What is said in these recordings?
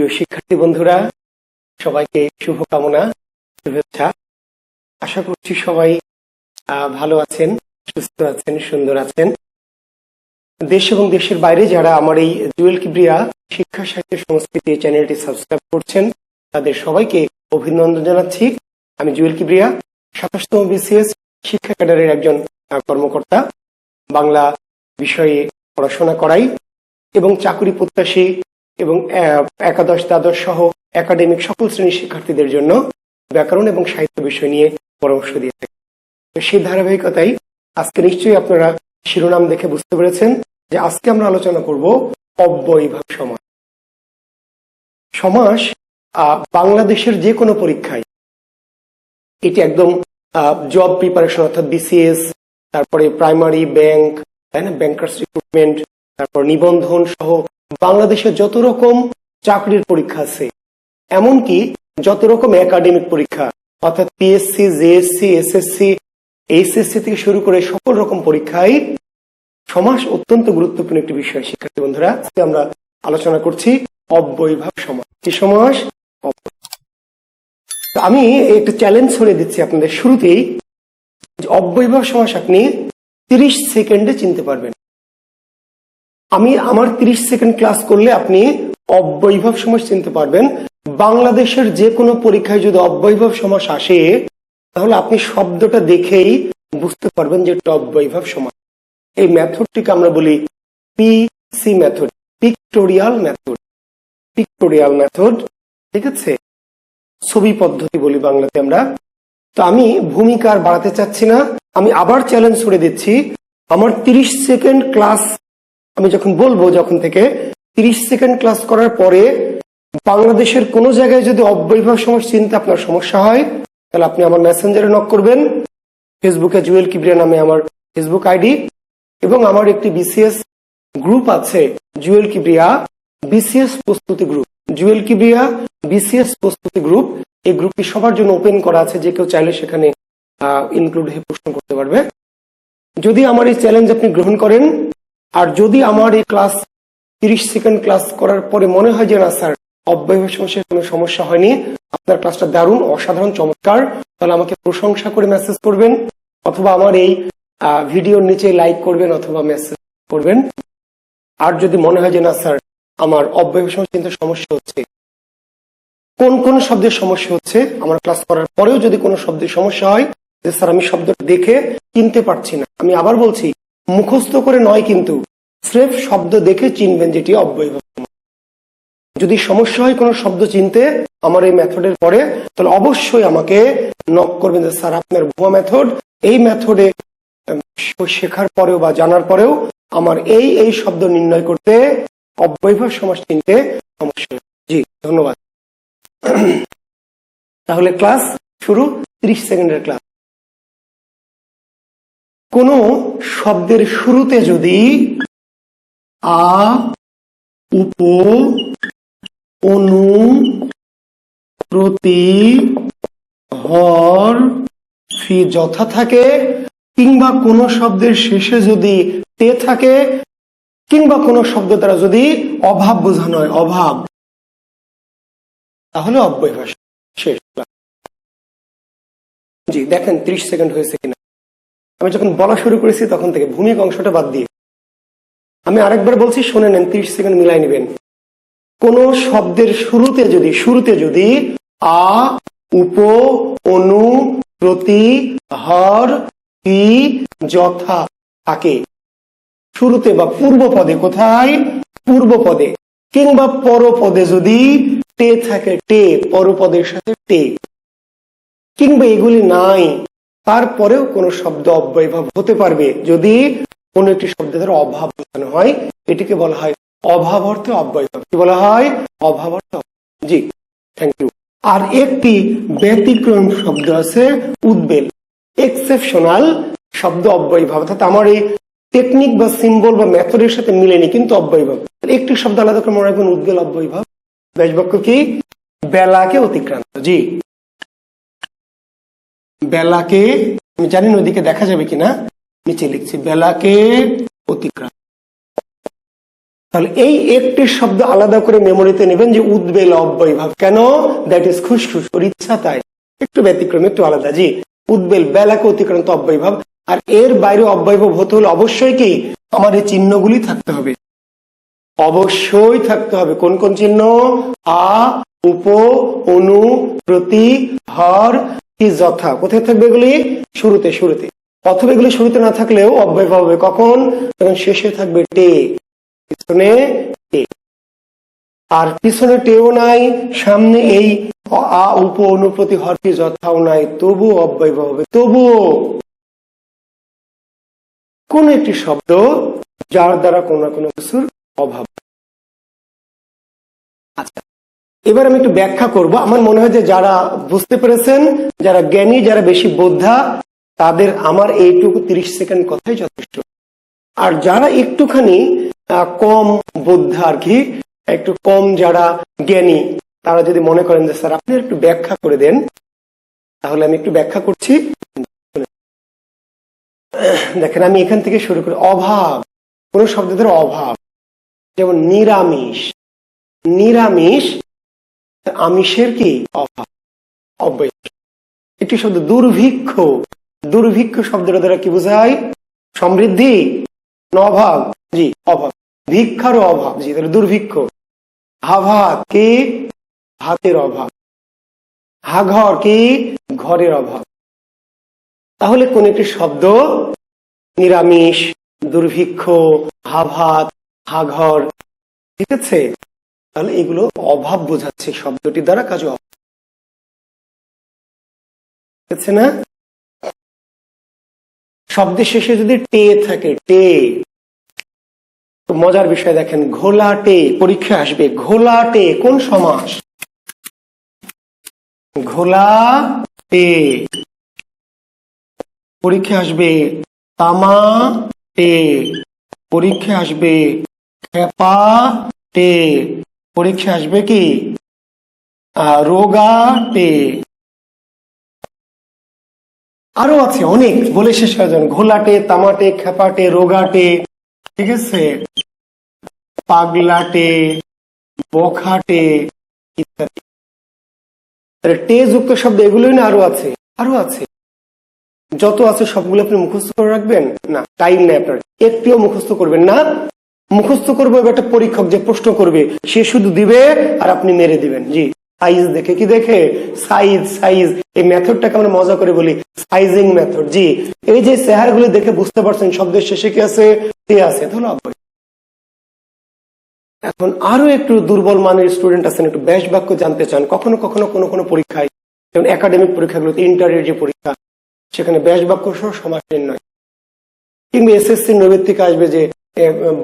প্রিয় শিক্ষার্থী বন্ধুরা, সবাইকে শুভকামনা, শুভেচ্ছা। আশা করছি সবাই ভালো আছেন, সুস্থ আছেন, সুন্দর আছেন। দেশ এবং দেশের বাইরে যারা আমার এই জুয়েল কিবরিয়া শিক্ষা সাহিত্য সংস্কৃতি চ্যানেলটি সাবস্ক্রাইব করছেন, তাদের সবাইকে অভিনন্দন জানাচ্ছি। আমি জুয়েল কিবরিয়া, 27তম BCS শিক্ষা ক্যাডারের একজন কর্মকর্তা। বাংলা বিষয়ে পড়াশোনা করাই এবং চাকরি প্রত্যাশী এবং একাদশ, দ্বাদশ সহ একাডেমিক সকল শ্রেণীর শিক্ষার্থীদের জন্য ব্যাকরণ এবং সাহিত্য বিষয় নিয়ে পরামর্শ দিয়ে থাকি। সেই ধারাবাহিকতায় আজকে নিশ্চয়ই আপনারা শিরোনাম দেখে বুঝতে পেরেছেন যে আজকে আমরা আলোচনা করব অব্যয়ভাব সমাস। সমাস বাংলাদেশের যে কোনো পরীক্ষায়, এটি একদম জব প্রিপারেশন অর্থাৎ BCS, তারপরে প্রাইমারি ব্যাংক, তাই না, ব্যাংকার্স রিক্রুটমেন্ট, তারপর নিবন্ধন সহ বাংলাদেশের যত রকম চাকরির পরীক্ষা আছে, এমনকি যত রকম একাডেমিক পরীক্ষা অর্থাৎ PSC, JSC, SSC, HSC থেকে শুরু করে সকল রকম পরীক্ষায় সমাস অত্যন্ত গুরুত্বপূর্ণ একটি বিষয়। শিক্ষার্থী বন্ধুরা, আমরা আলোচনা করছি অব্যয়ভাব সমাস। কি সমাস? আমি একটা চ্যালেঞ্জ ছড়িয়ে দিচ্ছি আপনাদের শুরুতেই, অব্যয়ভাব সমাস আপনি 30 সেকেন্ডে চিনতে পারবেন। আমি আমার 30 সেকেন্ড ক্লাস করলে আপনি অব্যয়ভাব সমাস চিনতে পারবেন। বাংলাদেশের যে কোনো পরীক্ষায় যদি অব্যয়ভাব সমাস আসে, তাহলে আপনি শব্দটা দেখেই বুঝতে পারবেন যে এটা অব্যয়ভাব সমাস। এই মেথডটিকে আমরা বলি PC method, pictorial method. Pictorial method, ঠিক আছে, ছবি পদ্ধতি বলি বাংলাতে আমরা। তো আমি ভূমিকা আর বাড়াতে চাচ্ছি না, আমি আবার চ্যালেঞ্জ ছড়ে দিচ্ছি। আমার 30 সেকেন্ড ক্লাস আমি যখন বলবো, যখন থেকে 30 সেকেন্ড ক্লাস করার পরে বাংলাদেশের কোন জায়গায় যদি অব্যয়ভাব সমাস চিনতে আপনার সমস্যা হয়, তাহলে আপনি আমার মেসেঞ্জারে নক করবেন। ফেসবুকে জুয়েল কিবরিয়া নামে আমার ফেসবুক আইডি, এবং আমার একটি BCS গ্রুপ আছে, জুয়েল কিবরিয়া BCS প্রস্তুতি গ্রুপ। জুয়েল কিবরিয়া BCS প্রস্তুতি গ্রুপ, এই গ্রুপটি সবার জন্য ওপেন করা আছে, যে কেউ চাইলে সেখানে ইনক্লুড হয়ে প্রশ্ন করতে পারবে। যদি আমার এই চ্যালেঞ্জ আপনি গ্রহণ করেন, আর যদি আমার এই ক্লাস 30 সেকেন্ড ক্লাস করার পরে মনে হয় যে না স্যার, অব্যয়ভাব সমাসের কোনো সমস্যা হয়নি, আপনার ক্লাসটা দারুণ, অসাধারণ, চমৎকার, তাহলে আমাকে প্রশংসা করে মেসেজ করবেন, অথবা আমার এই ভিডিওর নিচে লাইক করবেন অথবা মেসেজ করবেন। আর যদি মনে হয় যে না স্যার, আমার অব্যয়ভাব সমাস চিনতে সমস্যা হচ্ছে, কোন কোন শব্দের সমস্যা হচ্ছে, আমার ক্লাস করার পরেও যদি কোনো শব্দের সমস্যা হয় যে স্যার আমি শব্দটা দেখে চিনতে পারছি না, আমি আবার বলছি, মুখস্থ করে নয়, কিন্তু স্রেফ শব্দ দেখে চিনবেন যেটি অব্যয়ভাব সমাস। যদি সমস্যা হয় কোনো শব্দ চিনতে আমার এই মেথডের পরে, তাহলে অবশ্যই আমাকে নক করবেন যে স্যার আপনার ভুয়া মেথড, এই মেথডে শেখার পরেও বা জানার পরেও আমার এই এই শব্দ নির্ণয় করতে, অব্যয়ভাব সমাস চিনতে সমস্যা। জি, ধন্যবাদ। তাহলে ক্লাস শুরু, 30 সেকেন্ডের ক্লাস। কোন শব্দের শুরুতে যদি আ, উপ, অনু, প্রতি, হর, ফি যথা থাকে, কিংবা কোন শব্দের শেষে যদি তে থাকে, কিংবা কোন শব্দ দ্বারা যদি অভাব বোঝানো হয়, অভাব, তাহলে অব্যয়ভাব শেষ। জি, দেখেন 30 সেকেন্ড হয়েছে কিনা। আমি যখন বলা শুরু করেছি তখন থেকে ভূমিকা অংশটা বাদ দিয়ে আমি আরেকবার বলছি, শুনে নেন, 30 সেকেন্ড মিলাই নেবেন। কোন শব্দের শুরুতে যদি আ, উপ, অনু, প্রতি, হর, ফি যথা থাকে, শুরুতে বা পূর্ব পদে, কোথায়? পূর্ব পদে, কিংবা পরপদে যদি টে থাকে, টে, পরপদের সাথে টে, কিংবা এগুলি নাই, তারপরেও কোন শব্দ অব্যয়ভাব হতে পারবে যদি কোন একটি শব্দ দ্বারা অভাব বোঝানো হয়। এটিকে বলা হয় অভাব অর্থে অব্যয়ভাব। কি বলা হয়? অভাব অর্থে। জি, থ্যাংক ইউ। আর একটি ব্যতিক্রম শব্দ আছে, উদ্বেল, এক্সেপশনাল শব্দ অব্যয়ভাব, অর্থাৎ আমার এই টেকনিক বা সিম্বল বা মেথডের সাথে মিলেনি, কিন্তু অব্যয়ভাব। একটি শব্দ আলাদা করে মনে রাখবেন, উদ্বেল অব্যয়ভাব। ব্যাসবাক্য কি? বেলাকে অতিক্রান্ত। জি, বেলাকে, আমি জানি না ওইদিকে দেখা যাবে কিনা, নিচে লিখছি, বেলাকে অতিক্রান্ত। তাহলে এই একটি শব্দ আলাদা করে মেমোরিতে নেবেন যে উদ্বেল অব্যয়ভাব। কেন? দ্যাট ইজ খুশখুশ, ওর ইচ্ছা তাই। একটু ব্যতিক্রম, একটু আলাদা। জি, উদ্বেল বেলাকে অতিক্রান্ত অব্যয়ভাব। আর এর বাইরে অব্যয়ভাব হতে হলে অবশ্যই কি আমার এই চিহ্নগুলি থাকতে হবে, অবশ্যই থাকতে হবে। কোন কোন চিহ্ন? আ, উপ, অনু, প্রতি, হর, কি, যথা। কোথায় থাকবে এগুলি? শুরুতে, শুরুতে। অথবা এগুলি শুরুতে না থাকলেও অব্যয়ভাব হবে কখন? যখন শেষে থাকবে টে, পিছনে টে। আর পিছনে টেও নাই, সামনে এই আ, উপ, অনু, প্রতি, হর, কি, যথাও নাই, তবুও অব্যয়ভাব হবে। তবুও কোন একটি শব্দ যার দ্বারা কোনো না কোনো কিছুর অভাব। আচ্ছা, এবার আমি একটু ব্যাখ্যা করব। আমার মনে হয় যে যারা বুঝতে পেরেছেন, যারা জ্ঞানী, যারা বেশি বোদ্ধা, তাদের আমার এইটুকু 30 সেকেন্ড কথাই যথেষ্ট। আর যারা একটুখানি কম বোদ্ধা আর কি, একটু কম যারা জ্ঞানী, তারা যদি মনে করেন যে স্যার আপনি একটু ব্যাখ্যা করে দেন, তাহলে আমি একটু ব্যাখ্যা করছি। দেখেন, আমি এখান থেকে শুরু করি। অভাব, কোন শব্দের অভাব, যেমন নিরামিষ। নিরামিষ, আমিষের কি অভাব, অব্যয়। একটি শব্দ দুর্ভিক্ষ। দুর্ভিক্ষ শব্দটা দ্বারা কি বোঝায়? সমৃদ্ধি না অভাব? জি, অভাব। ভিক্ষারও অভাব, জি, তাহলে দুর্ভিক্ষ। হাভাত কি? ভাতের অভাব। হাঘর কি? ঘরের অভাব। তাহলে কোন একটি শব্দ নিরামিষ, দুর্ভিক্ষ, হাভাত, হাঘর, ঠিক আছে, তাহলে এগুলো অভাব বোঝাচ্ছে শব্দটি দ্বারা, কাজে অভাব আছে না? শব্দের শেষে যদি টে থাকে, টে, মজার বিষয় দেখেন, ঘোলাটে, পরীক্ষা আসবে ঘোলাটে কোন সমাস? ঘোলাটে। পরীক্ষা আসবে তামাটে, পরীক্ষা আসবে খেপাটে, পরীক্ষা আসবে কি রোগাটে। আরো আছে অনেক, বলে শেষ হয়ে যান। ঘোলাটে, তামাটে, খেপাটে, রোগাটে, ঠিক আছে, পাগলাটে, বখাটে ইত্যাদি। টে যুক্ত শব্দ এগুলোই না, আরো আছে, আরো আছে। যত আছে সবগুলো আপনি মুখস্থ করে রাখবেন না, টাইম নেই আপনার, একটিও মুখস্থ করবেন না। মুখস্থ করবো একটা পরীক্ষক যে প্রশ্ন করবে, সে শুধু দিবে আর আপনি মেরে দিবেন। জি, সাইজ দেখে, কি দেখে? Size, size. এই মেথডটাকে আমরা মজা করে বলি সাইজিং মেথড। জি, এই যে চেহারাগুলো দেখে বুঝতে পারছেন শব্দের শেষে কি আছে, তে আছে, তাহলে অব্যয়। এখন আরো একটু দুর্বল মানের স্টুডেন্ট আছেন, একটু ব্যাস বাক্য জানতে চান, কখনো কখনো কোনো কোনো পরীক্ষায়, যেমন একাডেমিক পরীক্ষাগুলোতে, ইন্টারের যে পরীক্ষা, সেখানে ব্যাস বাক্য সহ সমাস নির্ণয়, কিংবা এসএসসি নৈবেত্তিক আসবে যে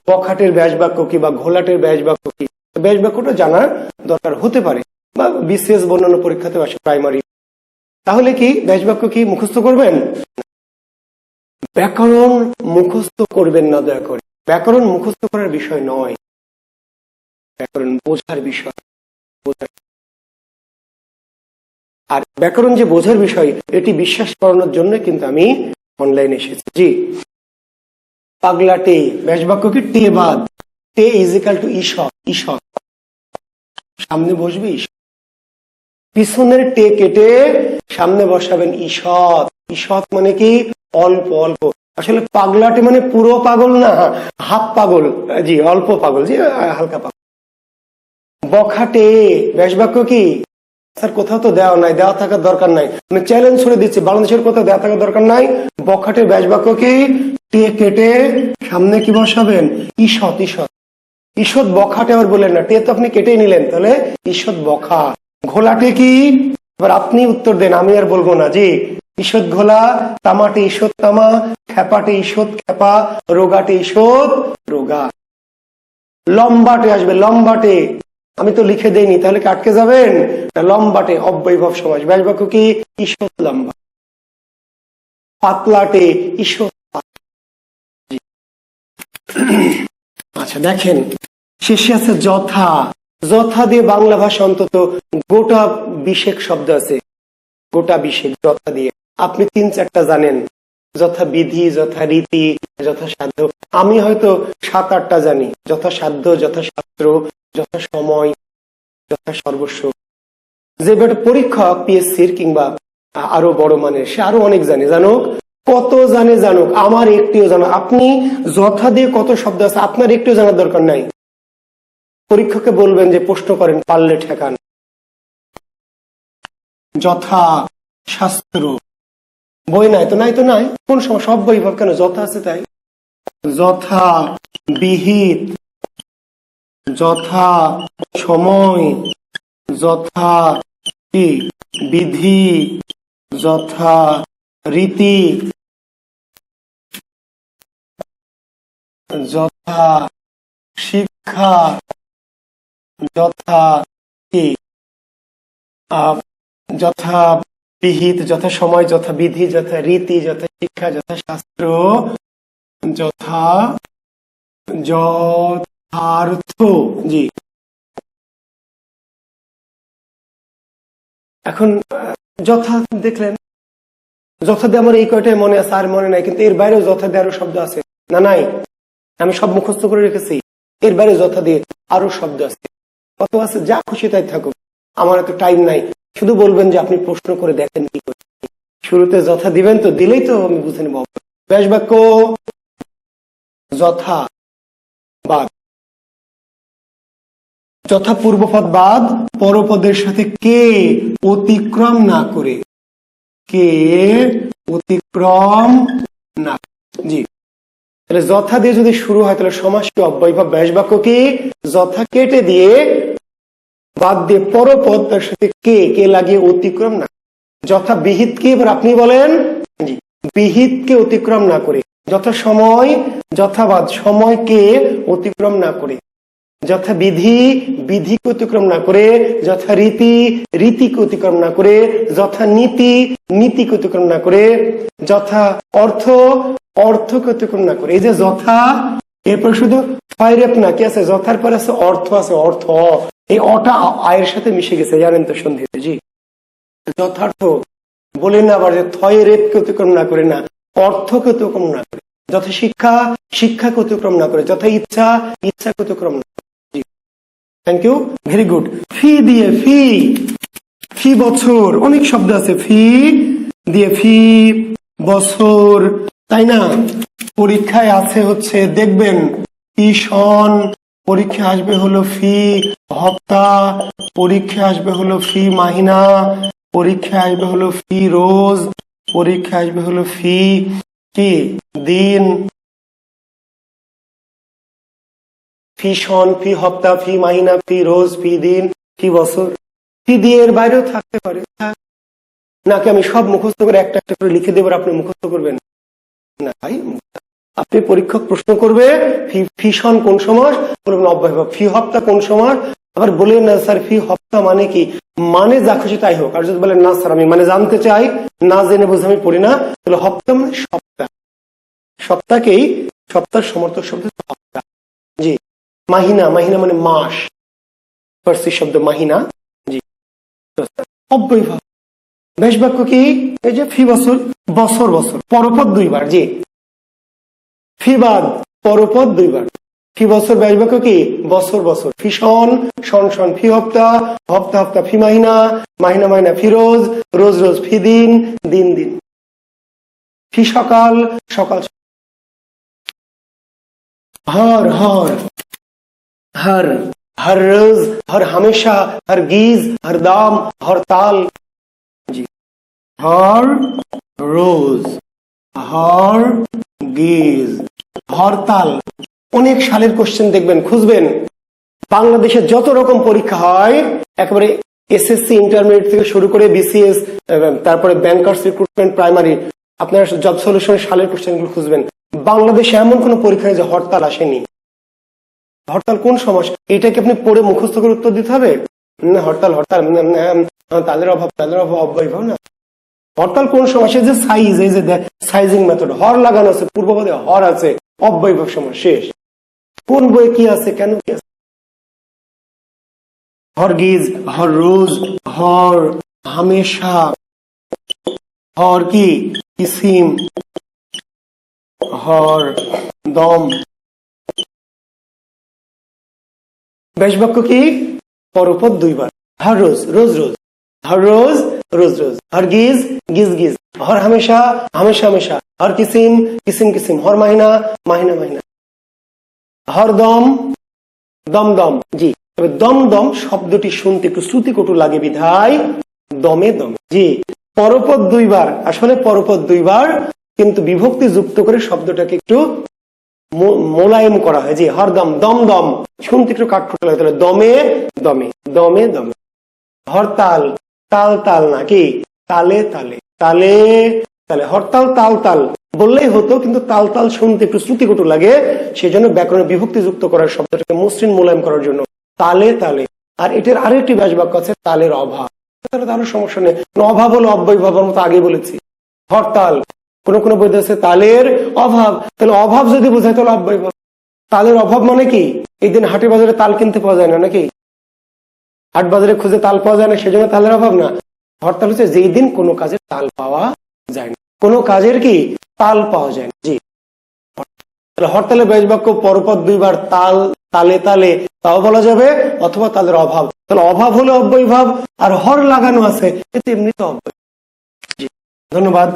বখাটের ব্যাস বাক্য কি বা ঘোলাটের ব্যাস বাক্য কি, ব্যাস বাক্যটা জানার দরকার হতে পারে, বা বিসিএস বর্ণনা পরীক্ষাতে আসে প্রাইমারি। তাহলে কি ব্যাস বাক্য কি মুখস্থ করবেন? ব্যাকরণ মুখস্থ করবেন না দয়া করে। ব্যাকরণ মুখস্থ করার বিষয় নয়, ব্যাকরণ বোঝার বিষয়। আর ব্যাকরণ যে বোঝার বিষয়, এটি বিশ্বাস করানোর জন্য কিন্তু আমি অনলাইনে এসেছি। জি, পাগলাটে ব্যাস বাক্য কি? টে বাদ, টে ইজ ইকাল টু ঈষৎ। ঈষৎ, সামনে বসবে ঈষৎ, পিছনের টে কেটে সামনে বসাবেন ঈষৎ। ঈষৎ মানে কি? অল্প অল্প। আসলে পাগলাটে মানে পুরো পাগল না, হাফ পাগল। জি, অল্প পাগল, জি, হালকা পাগল। বখাটে ব্যাস বাক্য কি? স্যার কোথাও তো দেওয়া নাই, দেওয়া থাকার দরকার নাই, আমি চ্যালেঞ্জ ছুড়ে দিচ্ছি, বাংলাদেশের কোথাও দেওয়া থাকার দরকার নাই। বখাটের ব্যাস বাক্য কি? টে কেটে সামনে কি বসাবেন? ঈষৎ। ঈষৎ, ঈষৎ বখাটে আবার বললেন না, টে তো আপনি কেটে নিলেন, তাহলে ঈষৎ বখা। ঘোলাটে কি? এবার আপনি উত্তর দেন, আমি আর বলবো না। জি, ঈষৎ ঘোলা, তামাটে ঈষৎ তামা, খেপাটে ঈষৎ খেপা, রোগাটে ঈষৎ রোগা। লম্বাটে আসবে, লম্বাটে, আমি তো লিখে দেইনি, তাহলে কি আটকে যাবেন? লম্বাটে অব্যয়ভাব সমাস, ব্যাস বাক্য কি? ঈষৎ লম্বা। পাতলাটে ঈষৎ পাতলা। আচ্ছা দেখেন, শেষে আছে যথা। যথা দিয়ে বাংলা ভাষা অন্তত গোটা 20 শব্দ আছে, গোটা 20 যথা দিয়ে। আপনি 3-4টা জানেন, যথাবিধি, যথারীতি, যথাসাধ্য। আমি হয়তো 7-8টা জানি, যথাসাধ্য, যথাশাস্ত্র, যথাসময়, যথা সর্বস্ব। যে পরীক্ষক পিএসসির কিংবা আরো বড় মানের, সে আরো অনেক জানে, জানুক, কত জানে জানুক, আমার একটিও জানা। আপনি যথা দিয়ে কত শব্দ আছে আপনার একটিও জানার দরকার নাই। পরীক্ষককে বলবেন যে প্রশ্ন করেন, পারলে ঠেকান। যথা শাস্ত্র, বই নাই তো নাই তো নাই, কোন সময় সব বই ভাব কেন, যথা আছে তাই। যথা বিহিত, যথা সময়, যথা বিধি, যথা রীতি, যথা শিক্ষা, যথা যথা বিহিত, যথা সময়, যথা বিধি, যথা রীতি, যথা শিক্ষা, যথা শাস্ত্র, যথা যথার্থ। জি, এখন যথা দেখলেন, যথা দিয়ে আমার এই কয়টাই মনে আছে, আর মনে নাই, কিন্তু এর বাইরেও যথা দিয়ে আরো শব্দ আছে না? নাই? আমি সব মুখস্থ করে রেখেছি, এর বাইরে যথা দিয়ে আরো শব্দ আছে। কত আছে? যা খুশি তাই থাকুক, আমার এত টাইম নাই। শুধু বলবেন যে আপনি প্রশ্ন করে দেখেন কি করছেন। শুরুতে যথা দিবেন, তো দিলেই তো আমি বুঝে নেব। ব্যাস বাক্য যথা বাদ, যথা পূর্বপদ বাদ, পরপদের সাথে কে অতিক্রম না করে, কে অতিক্রম না। জি, তাহলে যথা দিয়ে যদি শুরু হয় তাহলে সমাস কি, অব্যয়ভাব, ব্যাস বাক্য কি? যথা কেটে দিয়ে বাদ দিয়ে পরপদ, তার সাথে কে কে লাগিয়ে অতিক্রম না। যথা বিহিত কি, এবার আপনি বলেন। জি, বিহিতকে অতিক্রম না করে। যথা সময়, যথাবাদ, সময়কে অতিক্রম না করে। যথা বিধি, বিধিকে অতিক্রম না করে। যথা রীতি, রীতিকে অতিক্রম না করে। যথা নীতি, নীতিকে অতিক্রম না করে। যথা অর্থ, অর্থকে অতিক্রম না করে। এই যে যথা, এরপর শুধু ফাইরেপ না, কি আছে? যথার পর আছে অর্থ, আছে অর্থ। এই অটা আয়ের সাথে মিশে গেছে, জানেন তো সন্ধিতে। জি, যথার্থ বলে না আবার যে থয়ে রেপকে অতিক্রম না করে, না, অর্থকে অতিক্রম না করে। যথা শিক্ষা, শিক্ষাকে অতিক্রম না করে। যথা ইচ্ছা, ইচ্ছাকে অতিক্রম না করে। জি, থ্যাংক ইউ, ভেরি গুড। ফি দিয়ে, ফি, ফি বছর, অনেক শব্দ আছে। ফি দিয়ে, ফি বছর, তাই না? পরীক্ষায় আছে হচ্ছে, দেখবেন, ফি সন, পরীক্ষা আসবে হলো ফি হপ্তা, পরীক্ষা আসবে হলো ফি মাহিনা, পরীক্ষা আসবে হলো ফি রোজ, পরীক্ষা আসবে হলো ফি কি দিন। ফি সন, ফি হপ্তা, ফি মাহিনা, ফি রোজ, ফি দিন, ফি বছর। ফি দিয়ে এর বাইরেও থাকতে পারে, নাকি আমি সব মুখস্থ করে একটা একটা করে লিখে দেব, আপনি মুখস্থ করবেন না? ভাই, আপনি পরীক্ষক প্রশ্ন করবে ফি সন কোন সমাস, বলবেন অব্যয়ভাব। ফি হপ্তা কোন সমাস, আবার বলেন না স্যার ফি হপ্তা মানে কি, মানে যা খুশি তাই হোক। আর যদি বলেন না স্যার আমি মানে জানতে চাই, না জেনে বুঝে আমি পড়ি না, তাহলে হপ্তা মানে সপ্তাহ, সপ্তাহকেই সপ্তাহ সমর্থক শব্দ হপ্তা। জি, মাহিনা, মাহিনা মানে মাস, ফার্সি শব্দ মাহিনা। জি, অব্যয়ভাব। বেশ বাক্য কি? এই যে ফি বছর, বছর বছর, পরপদ 2 বার। জি, ফি বাদ, পরপদ 2 বার। ফি বছর, ব্যাস বাক্য কি? বছর বছর। ফি সন, সন সন। ফি হপ্তা, হপ্তা হপ্তা। ফি মাহিনা, মাহিনা মাহিনা। ফি রোজ, রোজ রোজ। ফি দিন, দিন দিন। ফি সকাল, সকাল। हर हर हर हर रोज, हर हमेशा, हर गीज, हर दाम, हर ताल। जी, हर रोज, हर গিজ, হরতাল। অনেক সালের কোশ্চেন দেখবেন, খুঁজবেন। বাংলাদেশে যত রকম পরীক্ষা হয়, একেবারে এসএসসি ইন্টারমিডিয়েট থেকে শুরু করে বিসিএস, তারপরে ব্যাংকার্স রিক্রুটমেন্ট, প্রাইমারি, আপনার জব সলিউশনের সালের কোশ্চেনগুলো খুঁজবেন। বাংলাদেশে এমন কোন পরীক্ষা যে হরতাল আসেনি। হরতাল কোন সমাস, এটাকে আপনি পড়ে মুখস্থ করে উত্তর দিতে হবে? হরতাল, হরতাল তাদের অভাব, তাদের অভাব, অব্যয়ভাব না। হরতাল কোন সমাসে? যে সাইজ, এই যে সাইজিং মেথড, হর লাগানো আছে, পূর্বপদে হর আছে, অব্যয়ভাব সমাস, শেষ। কোন বইয়ে কি আছে, কেন কি আছে? হর গিজ, হর রোজ, হর হামেশা, হর কি ইসিম, হর দম। ব্যাস বাক্য কি? পরপর দুইবার। হর রোজ রোজ রোজ, হর রোজ রোজ রোজ, হর গিজ গিজ গিজ, হর হামেশা হামেশা হামেশা, হর কিসিম কিসিম কিসিম, হর মাহিনা মাহিনা মাহিনা, হর দম দম দম। জি, তবে দম দম শব্দটি শুনতে একটু শ্রুতিকটু লাগে বিধায় দমে দমে। জি, পরপর দুইবার, আসলে পরপর দুইবার, কিন্তু বিভক্তি যুক্ত করে শব্দটাকে একটু মোলায়েম করা হয়। জি, হরদম দম দম শুনতে একটু কাঠখোট্টা লাগে, তাহলে দমে দমে দমে দমে। হরতাল তাল তাল নাকি তালে তালে তালে তালে, হরতাল তাল তাল বললেই হতো, কিন্তু তাল তাল শুনতে একটু শ্রুতিকটু লাগে, সেই জন্য ব্যাকরণে বিভক্তি যুক্ত করার শব্দটাকে মসৃণ মোলায়েম করার জন্য তালে তালে। আর এটার আরেকটি ব্যাস বাক্য আছে, তালের অভাব। তাহলে তাহলে সমস্যা নেই, অভাব হলো অব্যয়ভাব, মতো আগে বলেছি। হরতাল কোন কোন বইতে আছে তালের অভাব, তাহলে অভাব যদি বোঝায় তাহলে অব্যয়ভাব। তালের অভাব মানে কি? এই দিন হাটে বাজারে তাল কিনতে পাওয়া যায় না নাকি? হাট বাজারে খুঁজে তাল পাওয়া যায় না, সেজন্য তালের অভাব না। হরতাল হচ্ছে যেই দিন কোনো কাজের তাল পাওয়া যায় না, কোনো কাজের কি তাল পাওয়া যায় না। জি, হরতালের ব্যাস বাক্য পরপর দুইবার তাল তালে তালে, তাও বলা যাবে, অথবা তালের অভাব। তাহলে অভাব হলে অব্যয়ভাব, আর হর লাগানো আছে এতে এমনি তো অব্যয়। জি, ধন্যবাদ।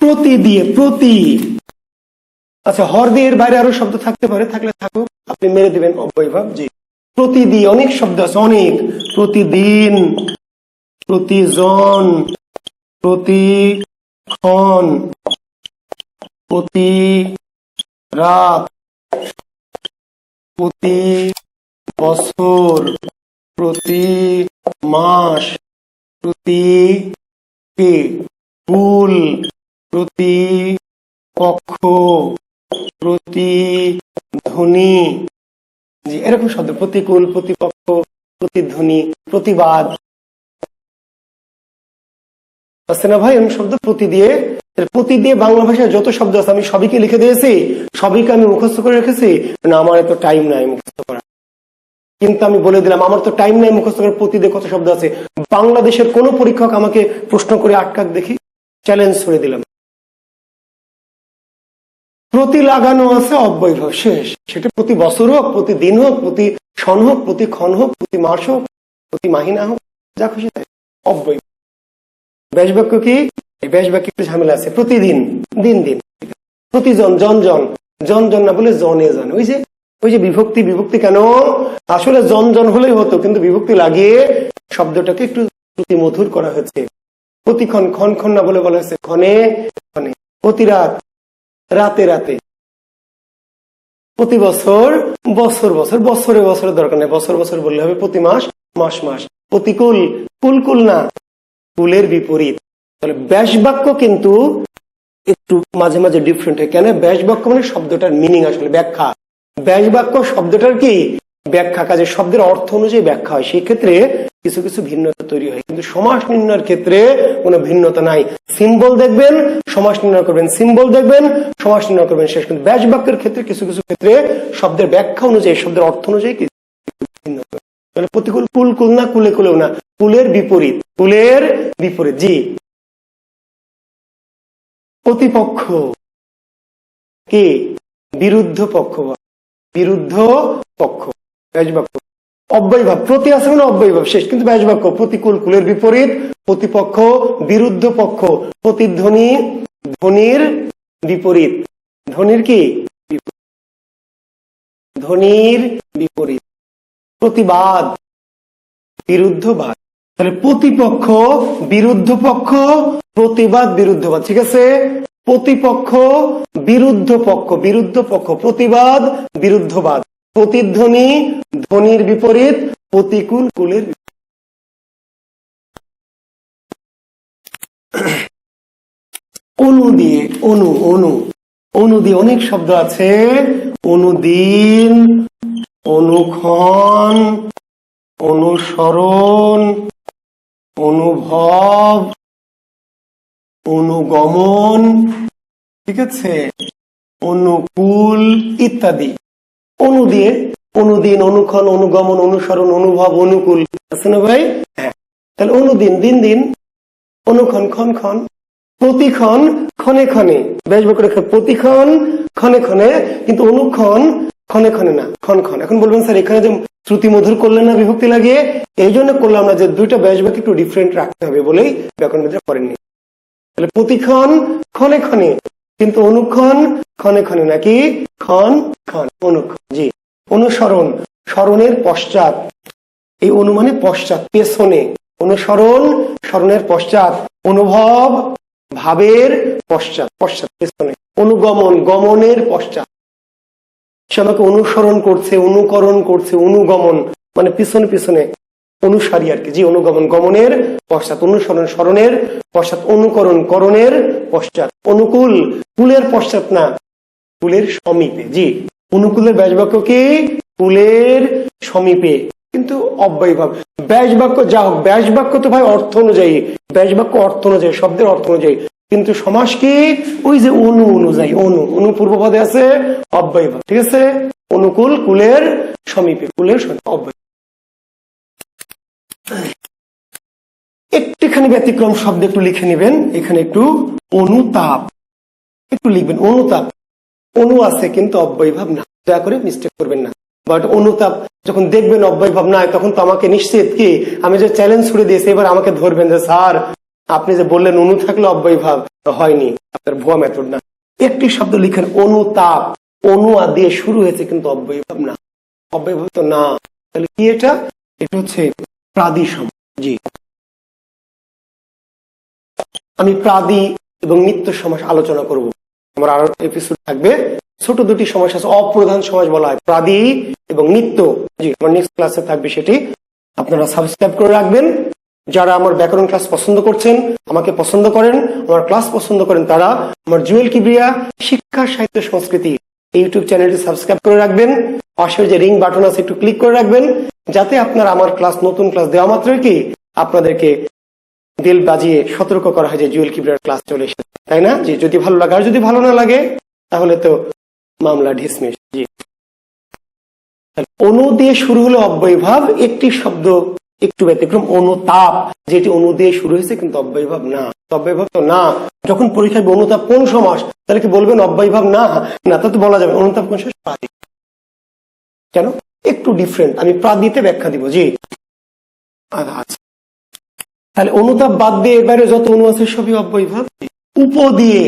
প্রতি দিয়ে প্রতি, আচ্ছা হর দিয়ে এর বাইরে আরো শব্দ থাকতে পারে, থাকলে থাকুক, আপনি মেরে দিবেন অব্যয়ভাব। জি, প্রতি দিয়ে অনেক শব্দ আছে, অনেক। প্রতিদিন, প্রতিজন, প্রতিক্ষণ, প্রতি রাত, প্রতি বছর, প্রতি মাস, প্রতি কুল, প্রতি পক্ষ, প্রতিধ্বনি। জি, এরকম শব্দ, প্রতিকূল, প্রতিপক্ষ, প্রতিধ্বনি, প্রতিবাদ আছে না ভাই? এরকম শব্দ প্রতি দিয়ে। প্রতি দিয়ে বাংলা ভাষায় যত শব্দ আছে আমি সবইকে লিখে দিয়েছি, সবইকে আমি মুখস্থ করে রেখেছি। না, আমার এত টাইম নাই মুখস্থ করা, কিন্তু আমি বলে দিলাম আমার তো টাইম নাই মুখস্থ করে প্রতি দিয়ে কত শব্দ আছে। বাংলাদেশের কোন পরীক্ষক আমাকে প্রশ্ন করে আটকাক দেখি, চ্যালেঞ্জ করে দিলাম। প্রতি লাগানো আছে অব্যয়ভাব, শেষ। সেটা প্রতি বছর হোক, প্রতিদিন হোক, প্রতি ক্ষণ হোক, প্রতি ক্ষণ হোক, প্রতি মাস হোক, প্রতি মাহিনা হোক, যা খুশি তাই অব্যয়। ব্যাস বাক্য কি? এই ব্যাস বাক্যে একটু ঝামেলা আছে। প্রতিদিন, দিন দিন, প্রতিজন, জন জন, জন জন না বলে জনে জন। ওই যে বিভক্তি, বিভক্তি কেন? আসলে জন জন হলেই হতো, কিন্তু বিভক্তি লাগিয়ে শব্দটাকে একটু শ্রুতি মধুর করা হয়েছে। প্রতিক্ষণ, ক্ষণ ক্ষণ না বলে বলা হয়েছে ক্ষণে ক্ষণে। প্রতি রাত, রাতে রাতে। প্রতি বছর, বছর বছর, বছরে বছরে দরকার নেই, বছর বছর বললে হবে। প্রতি মাস, মাস মাস। প্রতিকূল, কুল কুল না, কুলের বিপরীত। তাহলে ব্যাস বাক্য কিন্তু একটু মাঝে মাঝে ডিফারেন্ট হয়। কেন? ব্যাস বাক্য মানে শব্দটার মিনিং, আসলে ব্যাখ্যা। ব্যাস বাক্য শব্দটার কি ব্যাখ্যা, কাজে শব্দের অর্থ অনুযায়ী ব্যাখ্যা হয়, সেই ক্ষেত্রে কিছু কিছু ভিন্নতা তৈরি হয়। কিন্তু সমাস নির্ণয়ের ক্ষেত্রে কোনো ভিন্নতা নাই। সিম্বল দেখবেন, সমাস নির্ণয় করবেন, সিম্বল দেখবেন, সমাস নির্ণয় করবেন, শেষ। কিন্তু ব্যাস বাক্যের ক্ষেত্রে কিছু কিছু ক্ষেত্রে শব্দের ব্যাখ্যা অনুযায়ী, শব্দের অর্থ অনুযায়ী ভিন্নতা। তাহলে প্রতিকূল, কুল কুল না, কুলে কুলেও না, কুলের বিপরীত, কুলের বিপরীত। জি, প্রতিপক্ষ কি? বিরুদ্ধ পক্ষ, বিরুদ্ধ পক্ষ। ব্যাস বাক্য অব্যয়ভাব, প্রতি আছে মানে অব্যয়ভাব, শেষ। কিন্তু ব্যাস বাক্য প্রতিকূল, কুলের বিপরীত, প্রতিপক্ষ, বিরুদ্ধ পক্ষ, প্রতিধ্বনি, ধ্বনির বিপরীত, ধ্বনির কি? ধ্বনির বিপরীত। প্রতিবাদ, বিরুদ্ধবাদ। তাহলে প্রতিপক্ষ, বিরুদ্ধ পক্ষ, প্রতিবাদ, বিরুদ্ধবাদ। ঠিক আছে? প্রতিপক্ষ, বিরুদ্ধ পক্ষ, বিরুদ্ধ পক্ষ, প্রতিবাদ, বিরুদ্ধবাদ, প্রতিধ্বনি, ধ্বনির বিপরীত, প্রতিকূল, কুলের অনু দিয়ে, অনু অনু অনু দিয়ে অনেক শব্দ আছে। অনুদিন, অনুক্ষণ, অনুসরণ, অনুভব, অনুগমন, ঠিক আছে, অনুকূল ইত্যাদি। অনু দিয়ে অনুদিন, অনুক্ষণ, অনুগমন, অনুসরণ, অনুভব, অনুকূল আছে না ভাই? হ্যাঁ। তাহলে অনুদিন, দিন দিন, অনুক্ষণ, ক্ষণ ক্ষণ, প্রতিক্ষণ, ক্ষণে ক্ষণে। ব্যাস বাক্য প্রতিক্ষণ, ক্ষণে ক্ষণে, কিন্তু অনুক্ষণ ক্ষণে ক্ষণে না, ক্ষণ ক্ষণ। এখন বলবেন স্যার এখানে যে শ্রুতি মধুর করলেন না বিভক্তি লাগিয়ে, এই জন্য করলাম না যে দুইটা ব্যাস বাক্য একটু ডিফারেন্ট রাখতে হবে বলেই ব্যাকরণবিদরা করেননি। তাহলে প্রতিক্ষণ ক্ষণে ক্ষণে, কিন্তু অনুক্ষণ ক্ষণে ক্ষণে নাকি ক্ষণ ক্ষণ, অনুক্ষণ। জি, অনুসরণ, স্মরণের পশ্চাৎ, এই অনুমানে পশ্চাৎ, পেছনে, অনুসরণ স্মরণের পশ্চাৎ, অনুভব ভাবের পশ্চাৎ, পশ্চাৎ পেছনে, অনুগমন গমনের পশ্চাৎ। সে আমাকে অনুসরণ করছে, অনুকরণ করছে, অনুগমন মানে পিছনে পিছনে, অনুসারী আর কি। জি, অনুগমন গমনের পশ্চাৎ, অনুসরণ স্মরণের পশ্চাৎ, অনুকরণ করণের পশ্চাৎ, অনুকূল কুলের পশ্চাৎ না, কুলের সমীপে। জি, অনুকূলের ব্যাস বাক্য কি কুলের সমীপে, কিন্তু অব্যয়ভাব। ব্যাস বাক্য যা হোক, ব্যাস বাক্য তো ভাই অর্থ অনুযায়ী, ব্যাস বাক্য অর্থ অনুযায়ী, শব্দের অর্থ অনুযায়ী, কিন্তু সমাস কি ওই যে অনু অনুযায়ী, অনু অনু পূর্বপদে আছে অব্যয়ভাব। ঠিক আছে, অনুকূল কুলের সমীপে, কুলের সমীপে অব্যয়। একটুখানি ব্যতিক্রম শব্দ একটু লিখে নেবেন, এখানে একটু অনুতাপ একটু লিখবেন। অনুতাপ, অনু আছে কিন্তু অব্যয়ভাব না, দয়া করে মিস্টেক করবেন না। বাট অনুতাপ যখন দেখবেন অব্যয়ভাব নাই, তখন তো আমাকে নিশ্চিত কি আমি যে চ্যালেঞ্জ ছুড়ে দিয়েছি, এবার আমাকে ধরবেন যে স্যার আপনি যে বললেন অনু থাকলে অব্যয়ভাব, হয়নি, আপনার ভুয়া মেথড না। একটি শব্দ লিখেন অনুতাপ, অনু দিয়ে শুরু হয়েছে কিন্তু অব্যয়ভাব না, অব্যয়ভাব তো না। তাহলে কি এটা? এটা হচ্ছে প্রাদি সমাস। জি, আমি প্রাদি এবং নিত্য সমাস আলোচনা করব, আমার আরো এপিসোড থাকবে। ছোট দুটি সমাস আছে, অপ্রধান সমাস বলা হয়, প্রাদি এবং নিত্য। জি, আমার নেক্সট ক্লাসে থাকবে, সেটি আপনারা সাবস্ক্রাইব করে রাখবেন। যারা আমার ব্যাকরণ ক্লাস পছন্দ করছেন, আমাকে পছন্দ করেন, আমার ক্লাস পছন্দ করেন, তারা আমার জুয়েল কিবরিয়া শিক্ষা সাহিত্য সংস্কৃতি ইউটিউব চ্যানেলটি সাবস্ক্রাইব করে রাখবেন। পাশের যে রিং বাটন আছে একটু ক্লিক করে রাখবেন, যাতে আপনারা আমার ক্লাস, নতুন ক্লাস দেওয়া মাত্রই কি আপনাদেরকে বেল বাজিয়ে সতর্ক করা হয় যে জুয়েল কিবরিয়ার ক্লাস চলে এসেছে, তাই না? যে যদি ভালো লাগে, আর যদি ভালো না লাগে তাহলে তো মামলা ডিসমিস। জি, অনু দিয়ে শুরু হলো অব্যয়ভাব। একটি শব্দ একটু ব্যতিক্রম, অনুতাপ, যেটি অনু দিয়ে শুরু হয়েছে কিন্তু অব্যয়ভাব না। অব্যয়ভাব তো না। যখন পরীক্ষায় অনুতাপ কোন সমাস, তাহলে কি বলবেন অব্যয়ভাব না? না, তা তো বলা যাবে অনুতাপ কোন সমাস? প্রাদি। কেন? একটু ডিফারেন্ট, আমি প্রাদিতে ব্যাখ্যা দিব। জি, আচ্ছা, তাহলে অনুতাপ বাদ দিয়ে এবারে যত অনু আছে সবই অব্যয়ভাব। উপ দিয়ে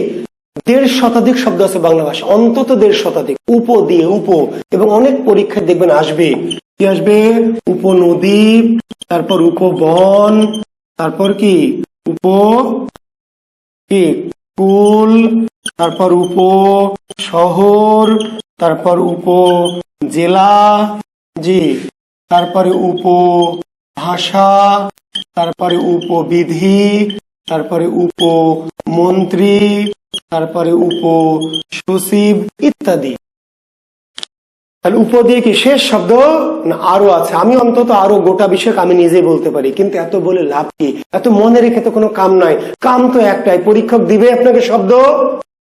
1.5 শতাধিক শব্দ আছে বাংলা ভাষা, অন্তত 1.5 শতাধিক। উপ দিয়ে, উপ, এবং অনেক পরীক্ষায় দেখবেন আসবে, কি আসবে? উপনদী, তারপর উপবন, তারপর কি উপ কি কুল, তারপর উপ শহর, তারপর উপ জেলা। জি, তারপরে উপ ভাষা, তারপরে উপবিধি, তারপরে উপমন্ত্রী, তারপরে উপ সচিব ইত্যাদি। তাহলে উপ দিয়ে কি শেষ শব্দ না আরো আছে? আমি অন্তত আরো গোটা বিষয়ক আমি নিজে বলতে পারি, কিন্তু এত বলে লাভ কি? এত মনে রেখে তো কোনো কাম নাই। কাম তো একটাই, পরীক্ষক দিবে আপনাকে শব্দ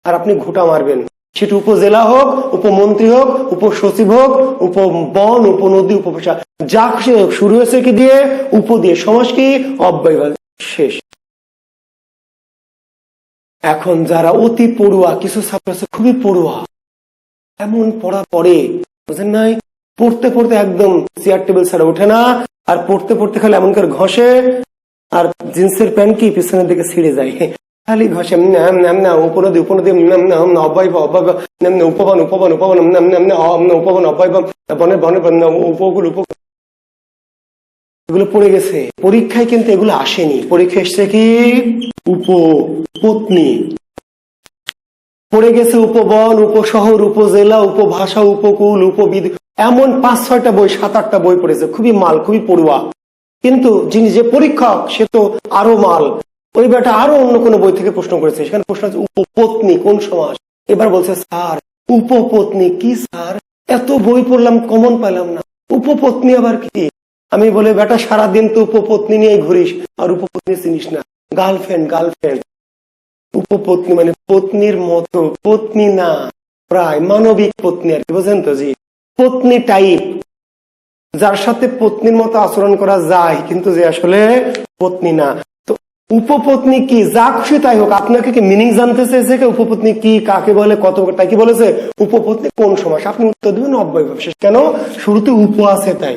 আর আপনি ঘুটা মারবেন। সেটা উপজেলা হোক, উপমন্ত্রী হোক, উপসচিব হোক, উপবন, উপনদী, উপভাষা, যা খুশি হোক, শুরু হয়েছে কি দিয়ে? উপ দিয়ে। সমাস কি? অব্যয়ভাব। শেষ। এখন যারা অতি পড়ুয়া, কিছু ছাত্র আছে খুবই পড়ুয়া, এমন পড়া পড়ে, বুঝেন নাই, পড়তে পড়তে একদম চেয়ার টেবিল ছাড়া ওঠে না, আর পড়তে পড়তে খালি এমন করে ঘষে, আর জিন্সের প্যান্ট কি পিছনের দিকে ছিঁড়ে যায়, খালি ঘষে। উপনদী, উপনদী, অব্যয়ভাব, অব্যয়ভাব, উপবন, উপবন, উপবন, উপবন, অব্যয়ভাব, বনের বনের উপকূল, উপ, এগুলো পড়ে গেছে পরীক্ষায়, কিন্তু এগুলো আসেনি। পরীক্ষা এসছে কি? উপপত্নী পড়ে গেছে, উপবন, উপশহর, উপজেলা, উপভাষা, উপকূল, উপবিধি, এমন 5-6টা বই, 7-8টা বই পড়েছে। খুবই মাল, খুবই পড়ুয়া। কিন্তু যিনি যে পরীক্ষক সে তো আরো মাল, ওই বেটা আরো অন্য কোনো বই থেকে প্রশ্ন করেছে। সেখানে প্রশ্ন আছে উপপত্নী কোন সমাস। এবার বলছে স্যার উপপত্নী কি স্যার, এত বই পড়লাম কমন পেলাম না, উপপত্নী আবার কি? আমি বলে বেটা সারাদিন তো উপপত্নী নিয়ে ঘুরিস, আর উপপত্নী চিনিস না? Girlfriend, girlfriend. উপপত্নী মানে পত্নীর মতো, পত্নী না, প্রায় মানবিক পত্নী আর কি, বুঝেন তো? জি, পত্নী টাইপ, যার সাথে পত্নীর মতো আচরণ করা যায়, কিন্তু যে আসলে পত্নী না। তো উপপত্নী কি, যা খুশি তাই হোক, আপনাকে কি মিনিং জানতে চেয়েছে উপপত্নী কি, কাকে বলে, কত, তাই কি বলেছে উপপত্নী কোন সমাস, আপনি উত্তর দেবেন অব্যয়ভাব শেষ। কেন? শুরুতে উপ আছে তাই।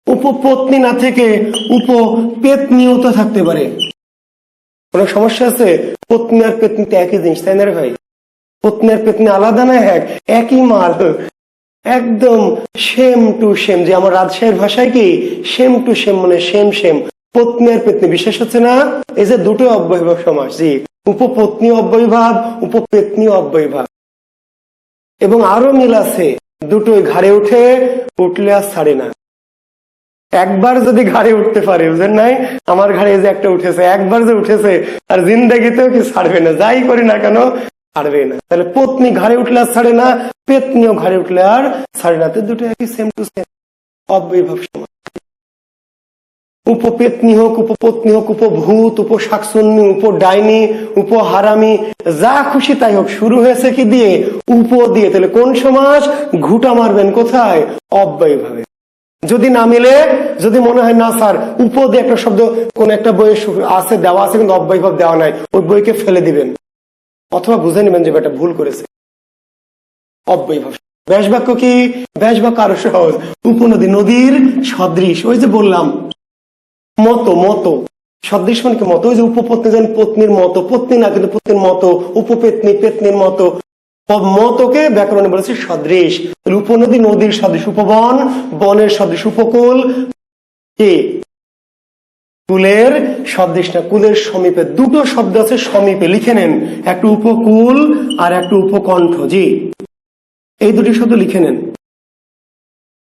উপপত্নী না থেকে উপপেত্নীও তো থাকতে পারে, কোনো সমস্যা আছে? পত্নী আর পেত্নী তো একই জিনিস, তাই না রে ভাই? পত্নী আর পেত্নী আলাদা না, একই মাল, একদম সেম টু সেম। যে আমার রাজশাহীর ভাষায় কি সেম টু সেম, মানে সেম সেম। পত্নী আর পেত্নী বিশেষ হচ্ছে না, এই যে দুটো অব্যয়ভাব সমাস, জি, উপপত্নী অব্যয়ভাব, উপপেত্নী অব্যয়ভাব। এবং আরো মিল আছে, দুটোই ঘাড়ে উঠে, উঠলে আর ছাড়ে না। একবার যদি ঘাড়ে উঠতে পারে, বুঝেন নাই, আমার ঘাড়ে যে একটা উঠেছে, একবার যে উঠেছে আর জিন্দেগিতেও কি ছাড়বে না, যাই করি না কেন ছাড়বে না। তাহলে পত্নী ঘাড়ে উঠলে আর ছাড়ে না, পেত্নীও ঘাড়ে উঠলে আর ছাড়ে না, তো দুটো একই সেম টু সেম অব্যয়ভাব সমাস। উপপেত্নী হোক, উপপত্নী হোক, উপভূত, উপশাকসুন্নি, উপডাইনি, উপহারামি, যা খুশি তাই হোক, শুরু হয়েছে কি দিয়ে? উপ দিয়ে। তাহলে কোন সমাস? ঘুটা মারবেন কোথায়? অব্যয়ভাবে। যদি না মিলে, যদি মনে হয় না স্যার উপ দিয়ে একটা শব্দ কোন একটা বইয়ে আছে, দেওয়া আছে কিন্তু অব্যয়ভাব দেওয়া নাই, ওই বইকে ফেলে দিবেন, অথবা বুঝে নেবেন যে এটা ভুল করেছে। অব্যয়ভাব। ব্যাস বাক্য কি? ব্যাস বাক্য আরো সহজ। উপনদী, নদীর সদৃশ, ওই যে বললাম মতো, মতো সদৃশ মানে কি মতো, ওই যে উপপত্নী যেন পত্নীর মতো, পত্নী না কিন্তু পত্নীর মতো, উপপেত্নী পেত্নীর মতো, মতকে ব্যাকরণে বলেছে সদৃশ। উপনদী নদীর সদৃশ, উপবন বনের সদৃশ, উপকূল কি কুলের সদৃশ না, কুলের সমীপে। দুটো শব্দ আছে সমীপে, লিখে নেন, একটা উপকূল আর একটা উপকণ্ঠ, জি, এই দুটি শব্দ লিখে নেন।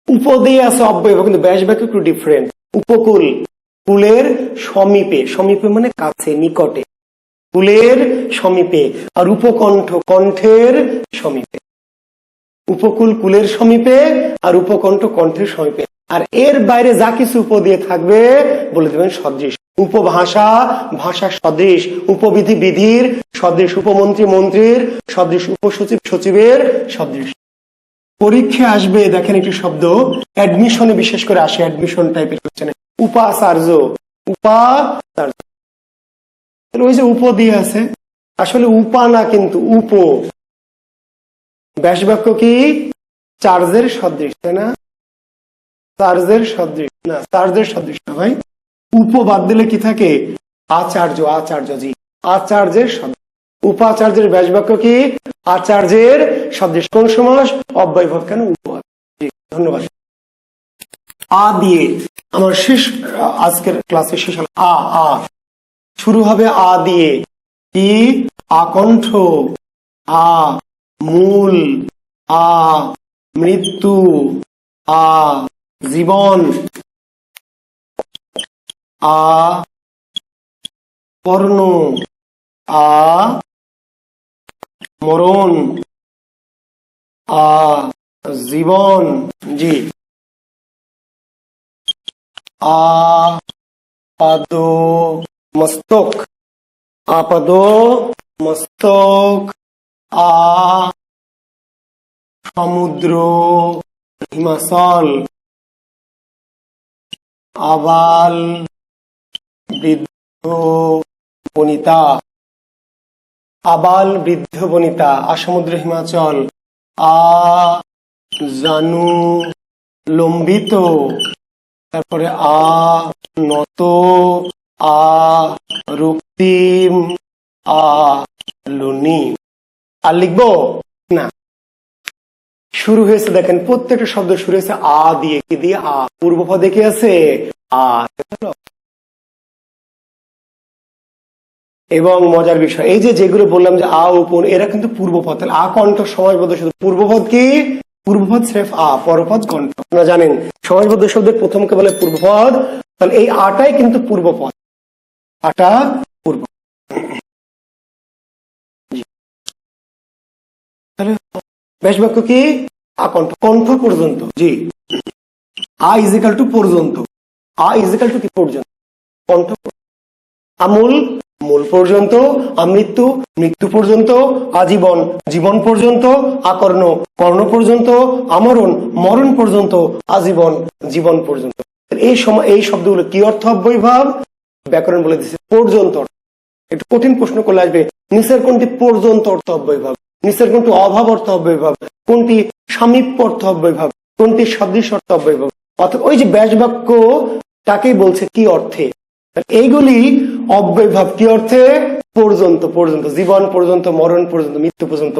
উপ দিয়ে আছে অব্যয়ভাব, কিন্তু ব্যাস বাক্য একটু ডিফারেন্ট। উপকূল কুলের সমীপে, সমীপে মানে কাছে, নিকটে, কুলের সমীপে। আর উপকণ্ঠ কণ্ঠের সমীপে। উপকূল কুলের সমীপে আর উপকণ্ঠ কণ্ঠের সমীপে। আর এর বাইরে যা কিছু উপ দিয়ে থাকবে বলে দেবেন সদৃশ। উপভাষা ভাষা সদৃশ, উপবিধি বিধির সদৃশ, উপমন্ত্রী মন্ত্রীর সদৃশ, উপসচিব সচিবের সদৃশ। পরীক্ষায় আসবে, দেখেন একটি শব্দ, অ্যাডমিশনে বিশেষ করে আসে, অ্যাডমিশন টাইপের কোশ্চেনে, উপাচার্য। উপাচার্য, ওই যে উপ দিয়ে আছে, আসলে উপা না কিন্তু উপ। ব্যাস বাক্য কি? চার্জের সদৃশ, তাই না? চার্জের সদৃশ না, চার্জের সদৃশ না ভাই। উপ বাদ দিলে কি থাকে? আচার্য, আচার্য, জি, আচার্যের সদৃশ। উপাচার্যের ব্যাস বাক্য কি? আচার্যের সদৃশ। কোন সমাস? অব্যয়ভাব। কেন? উপ। জি, ধন্যবাদ। আ দিয়ে আমার শেষ, আজকের ক্লাসে শেষ হল। আ, আ শুরু হবে আ দিয়ে। কি? আকণ্ঠ, আ মূল, আ মৃত্যু, আ জীবন, আ কর্ণ, আ মরণ, আ জীবন, জি, আ পাদ মস্তক, আপাদ মস্তক, আ সমুদ্র হিমাচল, আবাল বৃদ্ধ বনিতা, আবাল বৃদ্ধ বনিতা, আসমুদ্র হিমাচল, আ জানু লম্বিত, তারপরে আ নত, আ রক্তিম, আ লুনি। আর লিখবো না, শুরু হয়েছে, দেখেন প্রত্যেকটা শব্দ শুরু হয়েছে আ দিয়ে। কি দিয়ে? আ। পূর্বপদে কি আছে? আ। এবং মজার বিষয়, এই যে যেগুলো বললাম যে আ উপন, এরা কিন্তু পূর্বপদ। তাহলে আ কণ্ঠ সমাসবদ্ধ শব্দ, পূর্বপদ কি? পূর্বপদ স্রেফ আ, পরপদ কণ্ঠ। আপনারা জানেন সমাসবদ্ধ শব্দের প্রথমকে বলে পূর্বপদ, তাহলে এই আটাই কিন্তু পূর্বপদ, আটা পূর্ব। তাহলে ব্যাস বাক্য কি? আকণ্ঠ, কণ্ঠ পর্যন্ত, জি, আ ইজিক্যাল টু পর্যন্ত, আ ইজিক্যাল টু কি? পর্যন্ত, কণ্ঠ। আমূল মূল পর্যন্ত, আমৃত্যু মৃত্যু পর্যন্ত, আজীবন জীবন পর্যন্ত, আকর্ণ কর্ণ পর্যন্ত, আমরণ মরণ পর্যন্ত, আজীবন জীবন পর্যন্ত। এই সময় এই শব্দগুলো কি অর্থ? অব্যয়ভাব। ব্যাকরণ বলে দিচ্ছে পর্যন্ত অর্থ। একটু কঠিন প্রশ্ন করলে আসবে নিচের কোনটি পর্যন্ত অর্থ অব্যয়ভাব, নিচের কোনটি অভাব অর্থ অব্যয়ভাব, কোনটি সামীপ্য অর্থ অব্যয়ভাব, কোনটি সদৃশ অর্থ অব্যয়ভাব। অর্থাৎ ওই যে ব্যাস বাক্য তাকেই বলছে কি অর্থে, এইগুলি অব্যয়ভাব কি অর্থে, পর্যন্ত, পর্যন্ত, জীবন পর্যন্ত, মরণ পর্যন্ত, মৃত্যু পর্যন্ত,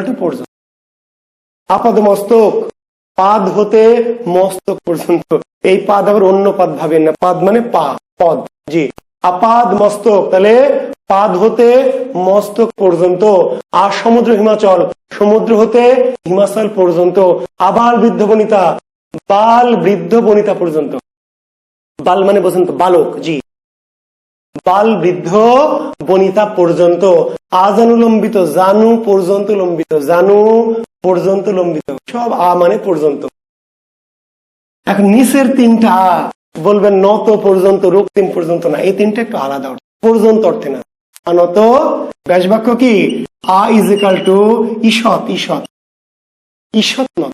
টু পর্যন্ত। আপাদ মস্তক, পাদ হতে মস্তক পর্যন্ত, এই পাদ আবার অন্য পাদ ভাবেন না, পাদ মানে পা, পদ, জি, আপাদ মস্তক, তাহলে পাদ হতে মস্তক পর্যন্ত। আর সমুদ্র হিমাচল, সমুদ্র হতে হিমাচল পর্যন্ত। আবাল বৃদ্ধ বনিতা, বাল বৃদ্ধ বনিতা পর্যন্ত। বাল মানে বসন্ত, বালক, জি, বাল বৃদ্ধ বনিতা পর্যন্ত। আজানুলম্বিত, জানু পর্যন্ত লম্বিত, জানু পর্যন্ত লম্বিত, সব আ মানে পর্যন্ত। এখন নিচের তিনটা বলবেন নত পর্যন্ত, রক্তিম পর্যন্ত না, এই তিনটা একটু আলাদা অর্থ, পর্যন্ত অর্থে না। আনত ব্যাস বাক্য কি টু ঈষৎ, ঈষৎ, ঈষৎ নত।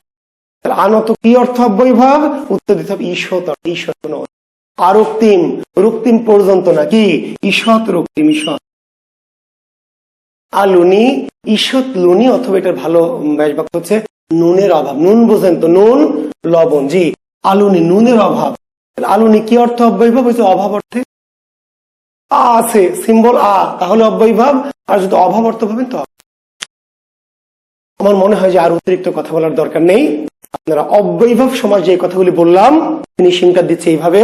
আনত কি অর্থ অব্যয়ভাব, উত্তর দিতে হবে ঈষৎ, ঈষৎ কোন। আর রক্তিম, রক্তিম পর্যন্ত না, কি ঈষৎ রক্তিম, ঈষৎ। আলুনি, ঈষৎ লুনি, অথবা এটার ভালো ব্যাস বাক্য হচ্ছে নুনের অভাব। নুন বোঝেন তো, নুন লবণ, জি, আলুনি নুনের অভাব। আলুনি কি অর্থ অব্যয়ভাব, হচ্ছে অভাব অর্থে। আছে সিম্বল তাহলে অব্যয়ভাব, আর যদি অভাব অর্থ ভাবেন তো। আমার মনে হয় যে আর অতিরিক্ত কথা বলার দরকার নেই। আপনারা অব্যয়ভাব সমাস যে কথাগুলি বললাম ফিনিশিংটা দিচ্ছে এইভাবে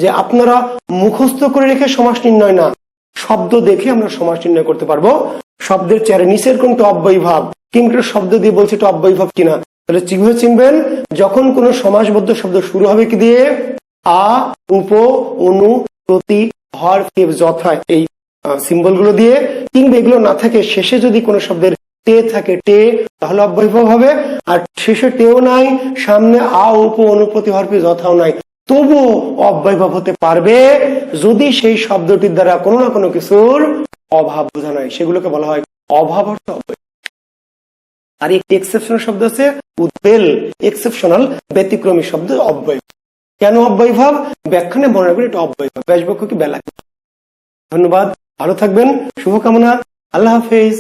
যে আপনারা মুখস্থ করে রেখে সমাস নির্ণয় না, শব্দ দেখে আমরা সমাস নির্ণয় করতে পারবো। শব্দের চেয়ারে নিচের কোনটা অব্যয়ভাব, কিন্তু শব্দ দিয়ে বলছে এটা অব্যয়ভাব কিনা, তাহলে কিভাবে চিনবেন, যখন কোন সমাসবদ্ধ শব্দ শুরু হবে কি দিয়ে, আ, উপ, অনু, প্রতি, হর, ফেব, যথা, এই সিম্বল গুলো দিয়ে, কিংবা এগুলো না থাকে শেষে যদি কোনো শব্দের টে থাকে, টে, তাহলে অব্যয়ভাব হবে। আর শেষে টেও নাই, সামনে আ, উপ, অনুপতি, হর, ফেব, যথাও নাই, তবু অব্যয়ভাব হতে পারবে যদি সেই শব্দটির দ্বারা কোনো না কোনো কিছুর অভাব বোঝানো হয়, সেগুলোকে বলা হয় অভাব অর্থ অব্যয়। আর একটি এক্সেপশনাল শব্দ আছে উদ্বেল, এক্সেপশনাল ব্যতিক্রমী শব্দ অব্যয়। কেন অব্যয়ভাব, ব্যাখ্যানে মনে রাখবেন এটা অব্যয়ভাব। ব্যাস বাক্য কি বেলা। ধন্যবাদ, ভালো থাকবেন, শুভকামনা, আল্লাহ হাফেজ।